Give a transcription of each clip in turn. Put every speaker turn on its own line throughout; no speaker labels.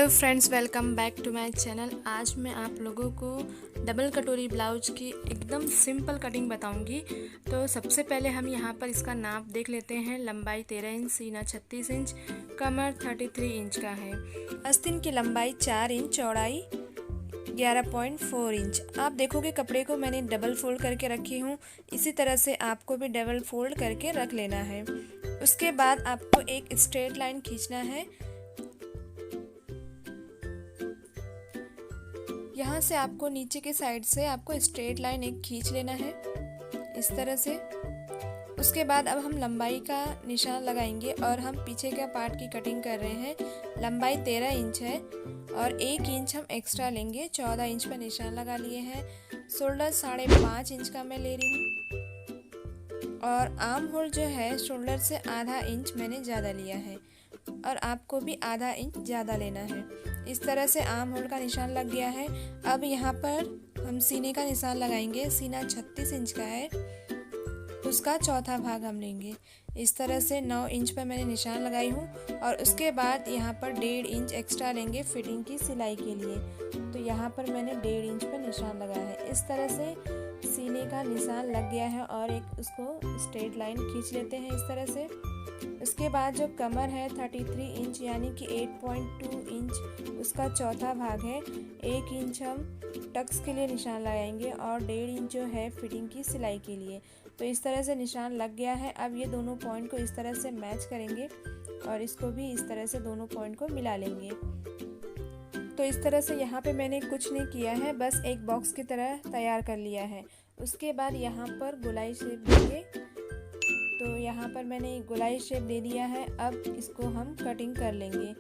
Hello friends, welcome back to my channel. आज मैं आप लोगों को डबल कटोरी ब्लाउज की एकदम सिंपल कटिंग बताऊंगी। तो सबसे पहले हम यहाँ पर इसका नाप देख लेते हैं। लंबाई 13 इंच, सीना 36 इंच, कमर 33 इंच का है। आस्तीन की लंबाई 4 इंच, चौड़ाई 11.4 इंच। आप देखोगे कपड़े को मैंने डबल फोल्ड करके रखी हूँ। इसी तरह से आपको भी डबल फोल्ड करके रख लेना है। उसके बाद आपको एक स्ट्रेट लाइन खींचना है। यहाँ से आपको नीचे के साइड से आपको स्ट्रेट लाइन एक खींच लेना है इस तरह से। उसके बाद अब हम लंबाई का निशान लगाएंगे और हम पीछे का पार्ट की कटिंग कर रहे हैं। लंबाई 13 इंच है और 1 इंच हम एक्स्ट्रा लेंगे। 14 इंच पर निशान लगा लिए हैं। शोल्डर 5.5 इंच का मैं ले रही हूँ और आर्म होल जो है शोल्डर से आधा इंच मैंने ज़्यादा लिया है और आपको भी आधा इंच ज़्यादा लेना है। इस तरह से आर्म होल का निशान लग गया है। अब यहाँ पर हम सीने का निशान लगाएंगे। सीना 36 इंच का है, उसका चौथा भाग हम लेंगे। इस तरह से 9 इंच पर मैंने निशान लगाई हूँ और उसके बाद यहाँ पर 1.5 इंच एक्स्ट्रा लेंगे फिटिंग की सिलाई के लिए। तो यहाँ पर मैंने 1.5 इंच पर निशान लगाया है। इस तरह से सीने का निशान लग गया है और एक उसको स्ट्रेट लाइन खींच लेते हैं इस तरह से। उसके बाद जो कमर है 33 इंच यानी कि 8.2 इंच, उसका चौथा भाग है। 1 इंच हम टक्स के लिए निशान लगाएंगे और 1.5 इंच जो है फिटिंग की सिलाई के लिए। तो इस तरह से निशान लग गया है। अब ये दोनों पॉइंट को इस तरह से मैच करेंगे और इसको भी इस तरह से दोनों पॉइंट को मिला लेंगे। तो इस तरह से यहाँ पे मैंने कुछ नहीं किया है, बस एक बॉक्स की तरह तैयार कर लिया है। उसके बाद यहाँ पर गोलाई शेप देंगे। तो यहाँ पर मैंने गोलाई शेप दे दिया है। अब इसको हम कटिंग कर लेंगे।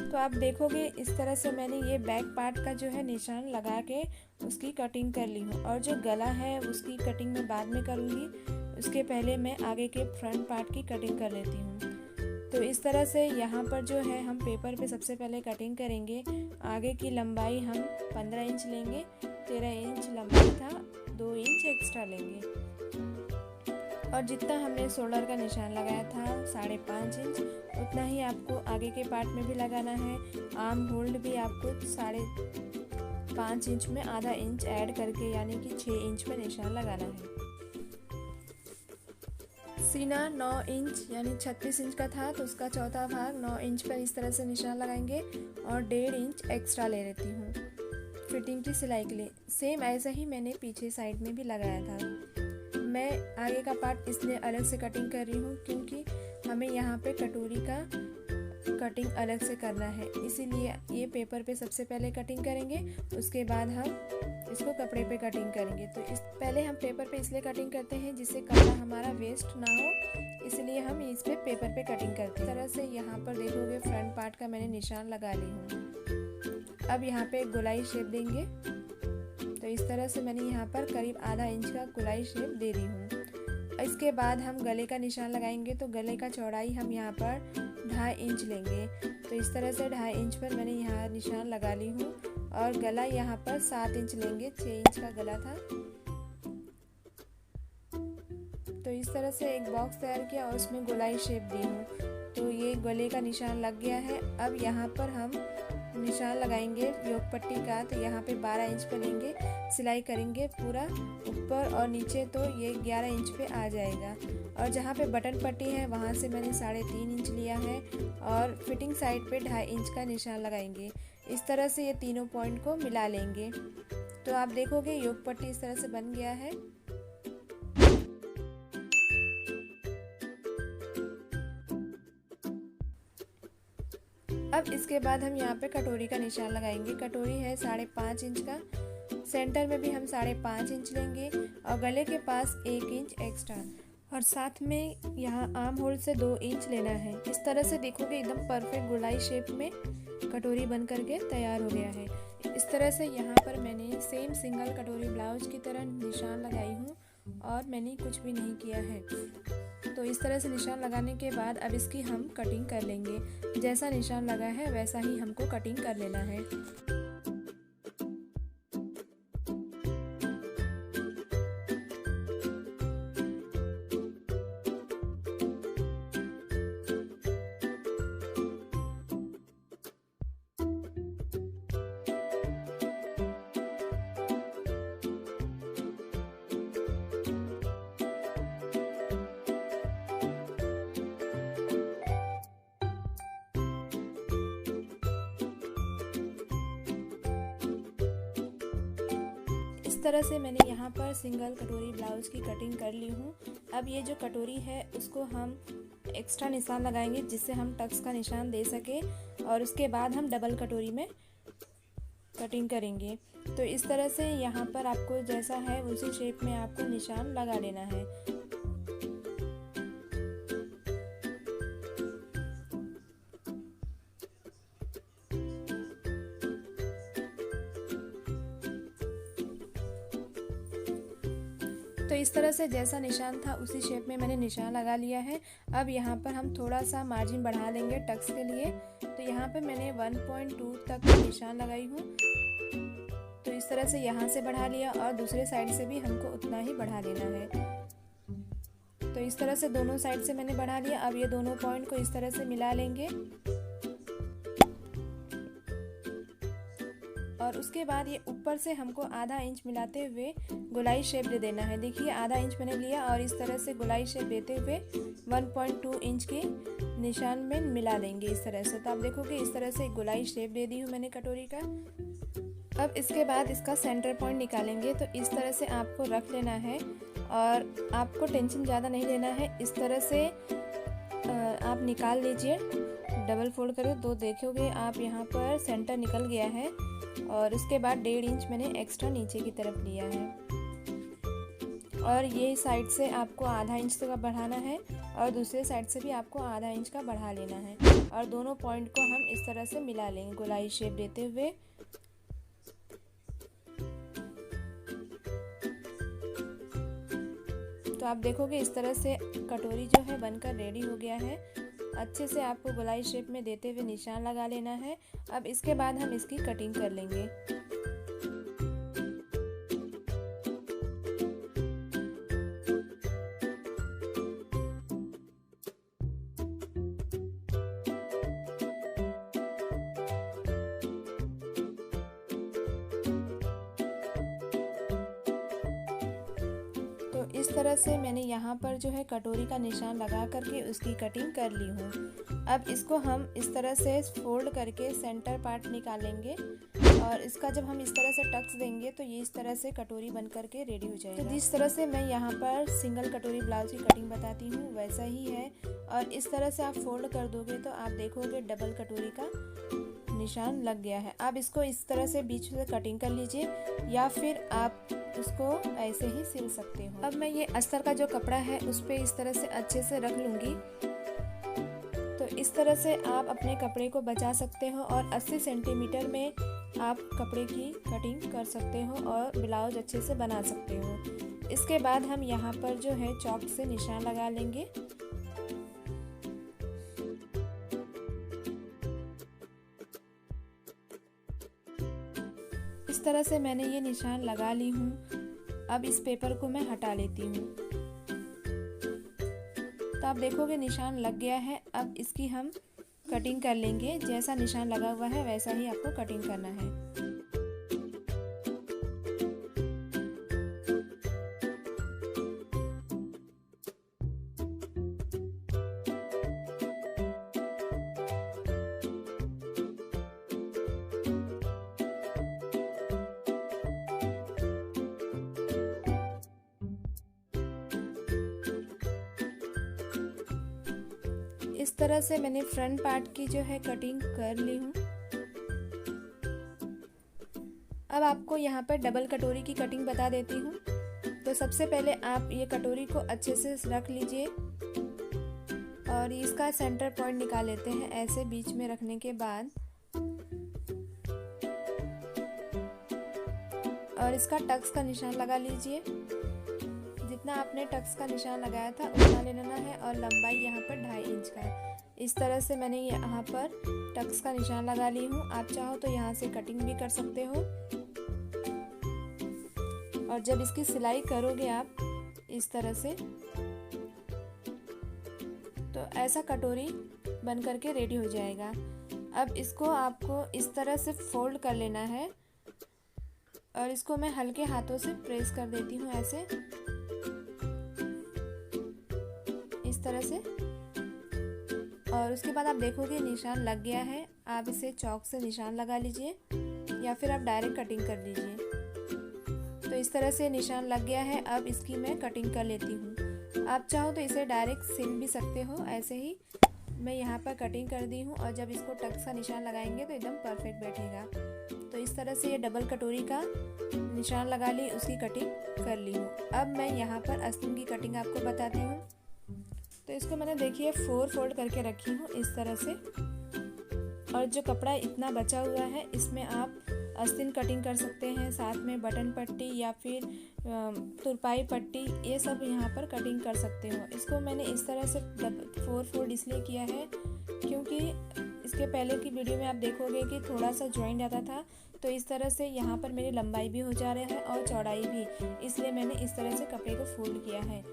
तो आप देखोगे इस तरह से मैंने ये बैक पार्ट का जो है निशान लगा के उसकी कटिंग कर ली हूँ और जो गला है उसकी कटिंग मैं बाद में करूँगी। उसके पहले मैं आगे के फ्रंट पार्ट की कटिंग कर लेती हूँ। तो इस तरह से यहाँ पर जो है हम पेपर पे सबसे पहले कटिंग करेंगे। आगे की लंबाई हम 15 इंच लेंगे। 13 इंच लंबाई था, 2 इंच एक्स्ट्रा लेंगे और जितना हमने शोल्डर का निशान लगाया था 5.5 इंच, उतना ही आपको आगे के पार्ट में भी लगाना है। आर्म होल्ड भी आपको 5.5 इंच में आधा इंच ऐड करके यानी कि 6 इंच पर निशान लगाना है। सीना 9 इंच यानी 36 इंच का था, तो उसका चौथा भाग 9 इंच पर इस तरह से निशान लगाएंगे और 1.5 इंच एक्स्ट्रा ले लेती हूँ फिटिंग की सिलाई के लिए। सेम ऐसा ही मैंने पीछे साइड में भी लगाया था। मैं आगे का पार्ट इसलिए अलग से कटिंग कर रही हूँ क्योंकि हमें यहाँ पे कटोरी का कटिंग अलग से करना है, इसीलिए ये पेपर पे सबसे पहले कटिंग करेंगे। उसके बाद हम इसको कपड़े पे कटिंग करेंगे। तो इस पहले हम पेपर पे इसलिए कटिंग करते हैं जिससे कपड़ा हमारा वेस्ट ना हो, इसलिए हम इस पे पेपर पे कटिंग करते हैं। इस तरह से यहाँ पर देखोगे फ्रंट पार्ट का मैंने निशान लगा ली हूँ। अब यहाँ पे गोलाई शेप देंगे। तो इस तरह से मैंने यहाँ पर करीब आधा इंच का गोलाई शेप दे दी हूँ। इसके बाद हम गले का निशान लगाएंगे। तो गले का चौड़ाई हम यहाँ पर 2.5 इंच लेंगे। तो इस तरह से 2.5 इंच पर मैंने यहाँ निशान लगा ली हूँ और गला यहाँ पर 7 इंच लेंगे। 6 इंच का गला था। तो इस तरह से एक बॉक्स तैयार किया और उसमें गोलाई शेप दी हूँ। तो ये गले का निशान लग गया है। अब यहाँ पर हम निशान लगाएंगे योक पट्टी का। तो यहाँ पे 12 इंच पे लेंगे, सिलाई करेंगे पूरा ऊपर और नीचे, तो ये 11 इंच पे आ जाएगा। और जहाँ पे बटन पट्टी है वहाँ से मैंने 3.5 इंच लिया है और फिटिंग साइड पे 2.5 इंच का निशान लगाएंगे। इस तरह से ये तीनों पॉइंट को मिला लेंगे। तो आप देखोगे योक पट्टी इस तरह से बन गया है। अब इसके बाद हम यहाँ पे कटोरी का निशान लगाएंगे। कटोरी है 5.5 इंच का। सेंटर में भी हम 5.5 इंच लेंगे और गले के पास 1 इंच एक्स्ट्रा और साथ में यहाँ आर्म होल से 2 इंच लेना है। इस तरह से देखोगे एकदम परफेक्ट गोलाई शेप में कटोरी बन करके तैयार हो गया है। इस तरह से यहाँ पर मैंने सेम सिंगल कटोरी ब्लाउज की तरह निशान लगाई हूँ और मैंने कुछ भी नहीं किया है। तो इस तरह से निशान लगाने के बाद अब इसकी हम कटिंग कर लेंगे। जैसा निशान लगा है वैसा ही हमको कटिंग कर लेना है। इस तरह से मैंने यहाँ पर सिंगल कटोरी ब्लाउज की कटिंग कर ली हूँ। अब ये जो कटोरी है उसको हम एक्स्ट्रा निशान लगाएंगे जिससे हम टक्स का निशान दे सके, और उसके बाद हम डबल कटोरी में कटिंग करेंगे। तो इस तरह से यहाँ पर आपको जैसा है उसी शेप में आपको निशान लगा लेना है। तो इस तरह से जैसा निशान था उसी शेप में मैंने निशान लगा लिया है। अब यहाँ पर हम थोड़ा सा मार्जिन बढ़ा लेंगे टक्स के लिए। तो यहाँ पर मैंने 1.2 तक निशान लगाई हूँ। तो इस तरह से यहाँ से बढ़ा लिया और दूसरे साइड से भी हमको उतना ही बढ़ा लेना है। तो इस तरह से दोनों साइड से मैंने बढ़ा लिया। अब ये दोनों पॉइंट को इस तरह से मिला लेंगे और उसके बाद ये ऊपर से हमको आधा इंच मिलाते हुए गोलाई शेप दे देना है। देखिए आधा इंच मैंने लिया और इस तरह से गोलाई शेप देते हुए 1.2 इंच के निशान में मिला देंगे इस तरह से। तो आप देखोगे इस तरह से गोलाई शेप दे दी हूँ मैंने कटोरी का। अब इसके बाद इसका सेंटर पॉइंट निकालेंगे। तो इस तरह से आपको रख लेना है और आपको टेंशन ज़्यादा नहीं लेना है। इस तरह से आप निकाल लीजिए, डबल फोल्ड करो तो देखोगे आप यहाँ पर सेंटर निकल गया है। और उसके बाद 1.5 इंच मैंने एक्स्ट्रा नीचे की तरफ लिया है और ये साइड से आपको आधा इंच तक बढ़ाना है और दूसरे साइड से भी आपको आधा इंच का बढ़ा लेना है और दोनों पॉइंट को हम इस तरह से मिला लेंगे गोलाई शेप देते हुए। तो आप देखोगे इस तरह से कटोरी जो है बनकर रेडी हो गया है। अच्छे से आपको गोलाई शेप में देते हुए निशान लगा लेना है। अब इसके बाद हम इसकी कटिंग कर लेंगे। इस तरह से मैंने यहाँ पर जो है कटोरी का निशान लगा करके उसकी कटिंग कर ली हूँ। अब इसको हम इस तरह से फोल्ड करके सेंटर पार्ट निकालेंगे और इसका जब हम इस तरह से टक्स देंगे तो ये इस तरह से कटोरी बन करके रेडी हो जाएगा। तो जिस तरह से मैं यहाँ पर सिंगल कटोरी ब्लाउज की कटिंग बताती हूँ वैसा ही है और इस तरह से आप फोल्ड कर दोगे तो आप देखोगे डबल कटोरी का निशान लग गया है। आप इसको इस तरह से बीच से कटिंग कर लीजिए या फिर आप उसको ऐसे ही सिल सकते हो। अब मैं ये अस्तर का जो कपड़ा है उस पे इस तरह से अच्छे से रख लूँगी। तो इस तरह से आप अपने कपड़े को बचा सकते हो और 80 सेंटीमीटर में आप कपड़े की कटिंग कर सकते हो और ब्लाउज अच्छे से बना सकते हो। इसके बाद हम यहाँ पर जो है चॉक से निशान लगा लेंगे। इस तरह से मैंने ये निशान लगा ली हूँ। अब इस पेपर को मैं हटा लेती हूँ। तो आप देखोगे निशान लग गया है। अब इसकी हम कटिंग कर लेंगे। जैसा निशान लगा हुआ है वैसा ही आपको कटिंग करना है। इस तरह से मैंने फ्रंट पार्ट की जो है कटिंग कर ली हूँ। अब आपको यहाँ पर डबल कटोरी की कटिंग बता देती हूँ। तो सबसे पहले आप ये कटोरी को अच्छे से रख लीजिए और इसका सेंटर पॉइंट निकाल लेते हैं ऐसे बीच में रखने के बाद, और इसका टक्स का निशान लगा लीजिए। जितना आपने टक्स का निशान लगाया था उतना ले लेना है और लंबाई यहाँ पर 2.5 इंच का है। इस तरह से मैंने यहाँ पर टक्स का निशान लगा ली हूँ। आप चाहो तो यहाँ से कटिंग भी कर सकते हो। और जब इसकी सिलाई करोगे आप इस तरह से, तो ऐसा कटोरी बन करके रेडी हो जाएगा। अब इसको आपको इस तरह से फोल्ड कर लेना है और इसको मैं हल्के हाथों से प्रेस कर देती हूँ ऐसे, इस तरह से। और उसके बाद आप देखोगे निशान लग गया है। आप इसे चॉक से निशान लगा लीजिए या फिर आप डायरेक्ट कटिंग कर लीजिए। तो इस तरह से निशान लग गया है। अब इसकी मैं कटिंग कर लेती हूँ। आप चाहो तो इसे डायरेक्ट सिल भी सकते हो। ऐसे ही मैं यहाँ पर कटिंग कर दी हूँ और जब इसको टक्स का निशान लगाएंगे तो एकदम परफेक्ट बैठेगा। तो इस तरह से ये डबल कटोरी का निशान लगा ली, उसकी कटिंग कर ली हूँ। अब मैं यहाँ पर आस्तीन की कटिंग आपको बताती हूँ। तो इसको मैंने देखिए 4 फोल्ड करके रखी हूँ इस तरह से। और जो कपड़ा इतना बचा हुआ है इसमें आप आस्तीन कटिंग कर सकते हैं, साथ में बटन पट्टी या फिर तुरपाई पट्टी, ये सब यहाँ पर कटिंग कर सकते हो। इसको मैंने इस तरह से 4 फोल्ड इसलिए किया है क्योंकि इसके पहले की वीडियो में आप देखोगे कि थोड़ा सा जॉइंट आता था। तो इस तरह से यहाँ पर मेरी लंबाई भी हो जा रहा है और चौड़ाई भी, इसलिए मैंने इस तरह से कपड़े को फोल्ड किया है।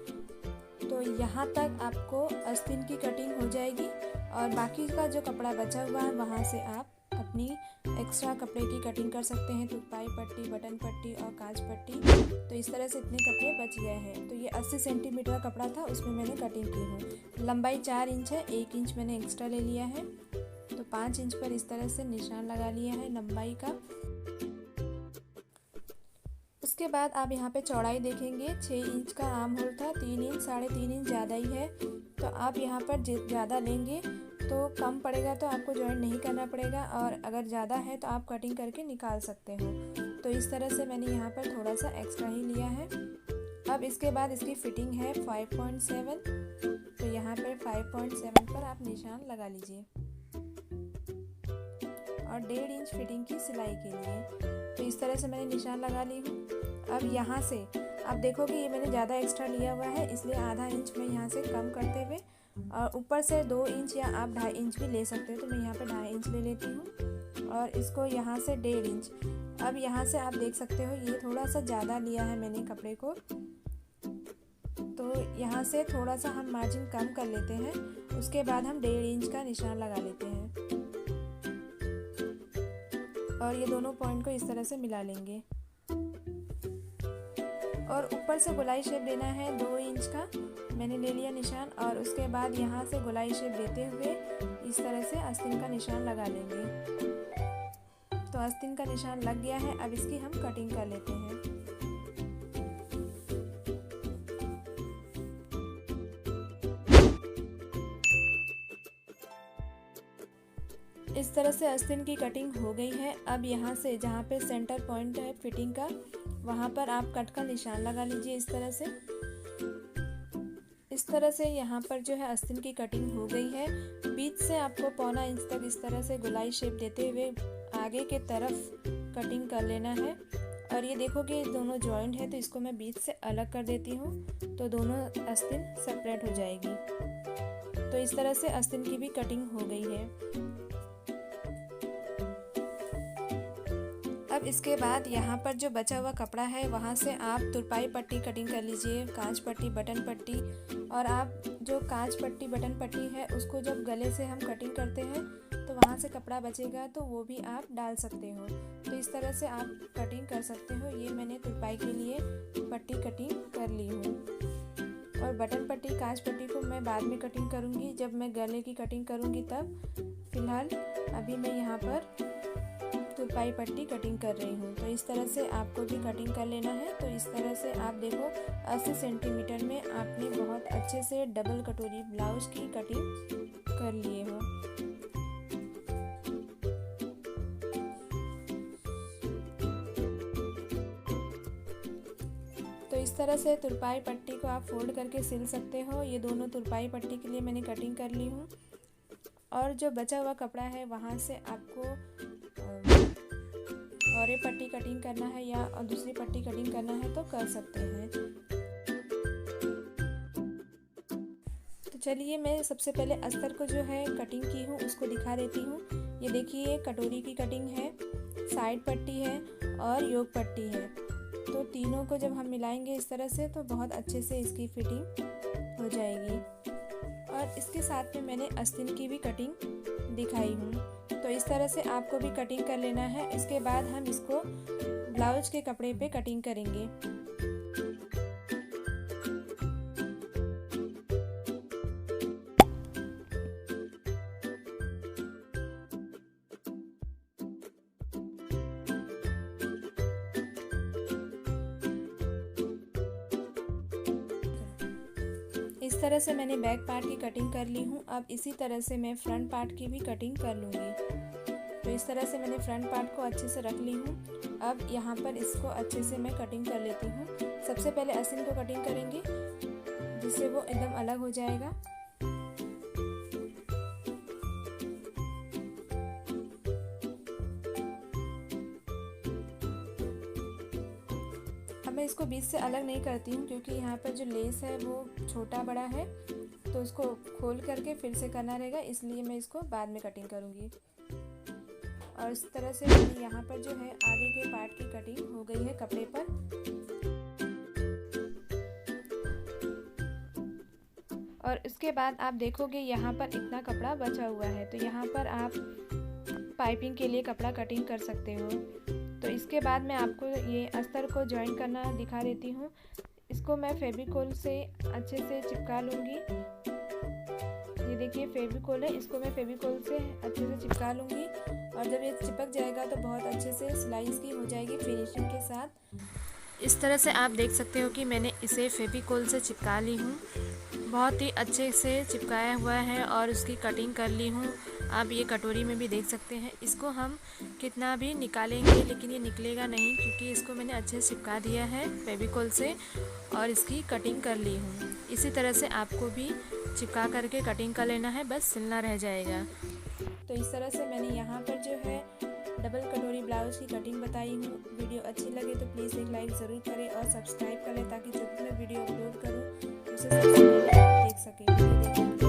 तो यहाँ तक आपको आस्तीन की कटिंग हो जाएगी और बाकी का जो कपड़ा बचा हुआ है वहाँ से आप अपनी एक्स्ट्रा कपड़े की कटिंग कर सकते हैं, तुरपाई पट्टी, बटन पट्टी और कांच पट्टी। तो इस तरह से इतने कपड़े बच गए हैं। तो ये 80 सेंटीमीटर का कपड़ा था, उसमें मैंने कटिंग की हूँ। लंबाई 4 इंच है, 1 इंच मैंने एक्स्ट्रा ले लिया है। तो 5 इंच पर इस तरह से निशान लगा लिया है लंबाई का। उसके बाद आप यहाँ पे चौड़ाई देखेंगे 6 इंच का आर्म होल था, 3 इंच 3.5 इंच ज़्यादा ही है। तो आप यहाँ पर ज़्यादा लेंगे तो कम पड़ेगा, तो आपको जॉइंट नहीं करना पड़ेगा, और अगर ज़्यादा है तो आप कटिंग करके निकाल सकते हो। तो इस तरह से मैंने यहाँ पर थोड़ा सा एक्स्ट्रा ही लिया है। अब इसके बाद इसकी फिटिंग है 5.7। तो यहाँ पर 5.7 पर आप निशान लगा लीजिए और 1.5 इंच फिटिंग की सिलाई के लिए। तो इस तरह से मैंने निशान लगा ली हूँ। अब यहाँ से आप देखोगे ये मैंने ज़्यादा एक्स्ट्रा लिया हुआ है, इसलिए आधा इंच में यहाँ से कम करते हुए और ऊपर से 2 इंच या आप 2.5 इंच भी ले सकते हो। तो मैं यहाँ पे 2.5 इंच ले लेती हूँ और इसको यहाँ से 1.5 इंच। अब यहाँ से आप देख सकते हो ये थोड़ा सा ज़्यादा लिया है मैंने कपड़े को, तो यहाँ से थोड़ा सा हम मार्जिन कम कर लेते हैं। उसके बाद हम 1.5 इंच का निशान लगा लेते हैं और ये दोनों पॉइंट को इस तरह से मिला लेंगे। और ऊपर से गोलाई शेप देना है 2 इंच का, मैंने ले लिया निशान। और उसके बाद यहाँ से गोलाई शेप देते हुए इस तरह से आस्तीन का निशान लगा लेंगे। तो आस्तीन का निशान लग गया है। अब इसकी हम कटिंग कर लेते हैं। इस तरह से आस्तीन की कटिंग हो गई है। अब यहाँ से जहाँ पे सेंटर पॉइंट है फिटिंग का, वहाँ पर आप कट का निशान लगा लीजिए इस तरह से। इस तरह से यहाँ पर जो है आस्तीन की कटिंग हो गई है। बीच से आपको 1.25 इंच तक इस तरह से गोलाई शेप देते हुए आगे के तरफ कटिंग कर लेना है। और ये देखोगे दोनों जॉइंट है, तो इसको मैं बीच से अलग कर देती हूँ, तो दोनों आस्तीन सेपरेट हो जाएगी। तो इस तरह से आस्तीन की भी कटिंग हो गई है। अब इसके बाद यहाँ पर जो बचा हुआ कपड़ा है वहाँ से आप तुरपाई पट्टी कटिंग कर लीजिए, कांच पट्टी, बटन पट्टी। और आप जो कांच पट्टी, बटन पट्टी है उसको जब गले से हम कटिंग करते हैं तो वहाँ से कपड़ा बचेगा, तो वो भी आप डाल सकते हो। तो इस तरह से आप कटिंग कर सकते हो। ये मैंने तुरपाई के लिए पट्टी कटिंग कर ली हूँ। और बटन पट्टी, कांच पट्टी को मैं बाद में कटिंग करूँगी, जब मैं गले की कटिंग करूँगी तब। फिलहाल अभी मैं यहाँ पर तुरपाई पट्टी कटिंग कर रही हूँ। तो इस तरह से आपको भी कटिंग कर लेना है। तो इस तरह से आप देखो 80 सेंटीमीटर में आपने बहुत अच्छे से डबल कटोरी ब्लाउज की कटिंग कर लिए हो। तो इस तरह से तुरपाई पट्टी को आप फोल्ड करके सिल सकते हो। ये दोनों तुरपाई पट्टी के लिए मैंने कटिंग कर ली हूँ। और जो बचा हुआ कपड़ा है वहाँ से आपको और ये पट्टी कटिंग करना है या दूसरी पट्टी कटिंग करना है तो कर सकते हैं। चलिए मैं सबसे पहले अस्तर को जो है कटिंग की हूँ उसको दिखा देती हूँ। ये देखिए कटोरी की कटिंग है, साइड पट्टी है और योक पट्टी है। तो तीनों को जब हम मिलाएंगे इस तरह से तो बहुत अच्छे से इसकी फिटिंग हो जाएगी। और इसके साथ में मैंने आस्तीन की भी कटिंग दिखाई हूँ। तो इस तरह से आपको भी कटिंग कर लेना है। इसके बाद हम इसको ब्लाउज के कपड़े पे कटिंग करेंगे। इस तरह से मैंने बैक पार्ट की कटिंग कर ली हूँ। अब इसी तरह से मैं फ्रंट पार्ट की भी कटिंग कर लूँगी। तो इस तरह से मैंने फ्रंट पार्ट को अच्छे से रख ली हूँ। अब यहाँ पर इसको अच्छे से मैं कटिंग कर लेती हूँ। सबसे पहले आस्तीन को कटिंग करेंगे जिससे वो एकदम अलग हो जाएगा। मैं इसको बीच से अलग नहीं करती हूँ क्योंकि यहाँ पर जो लेस है वो छोटा बड़ा है, तो उसको खोल करके फिर से करना रहेगा, इसलिए मैं इसको बाद में कटिंग करूँगी। और इस तरह से यहाँ पर जो है आगे के पार्ट की कटिंग हो गई है कपड़े पर। और इसके बाद आप देखोगे यहाँ पर इतना कपड़ा बचा हुआ है, तो यहाँ पर आप पाइपिंग के लिए कपड़ा कटिंग कर सकते हो। तो इसके बाद मैं आपको ये अस्तर को जॉइन करना दिखा देती हूँ। इसको मैं फेविकोल से अच्छे से चिपका लूँगी। ये देखिए फेविकोल है, इसको मैं फेविकोल से अच्छे से चिपका लूँगी। और जब ये चिपक जाएगा तो बहुत अच्छे से सिलाई इसकी हो जाएगी फिनिशिंग के साथ। इस तरह से आप देख सकते हो कि मैंने इसे फेविकोल से चिपका ली हूँ। बहुत ही अच्छे से चिपकाया हुआ है और उसकी कटिंग कर ली हूँ। आप ये कटोरी में भी देख सकते हैं। इसको हम कितना भी निकालेंगे लेकिन ये निकलेगा नहीं क्योंकि इसको मैंने अच्छे से चिपका दिया है फेविकोल से और इसकी कटिंग कर ली हूँ। इसी तरह से आपको भी चिपका करके कटिंग कर लेना है, बस सिलना रह जाएगा। तो इस तरह से मैंने यहाँ पर जो है डबल कटोरी ब्लाउज की कटिंग बताई हूँ। वीडियो अच्छी लगे तो प्लीज़ एक लाइक ज़रूर करें और सब्सक्राइब कर लें ताकि जब भी मैं वीडियो अपलोड करूँ उसे सबसे पहले आप देख सकें।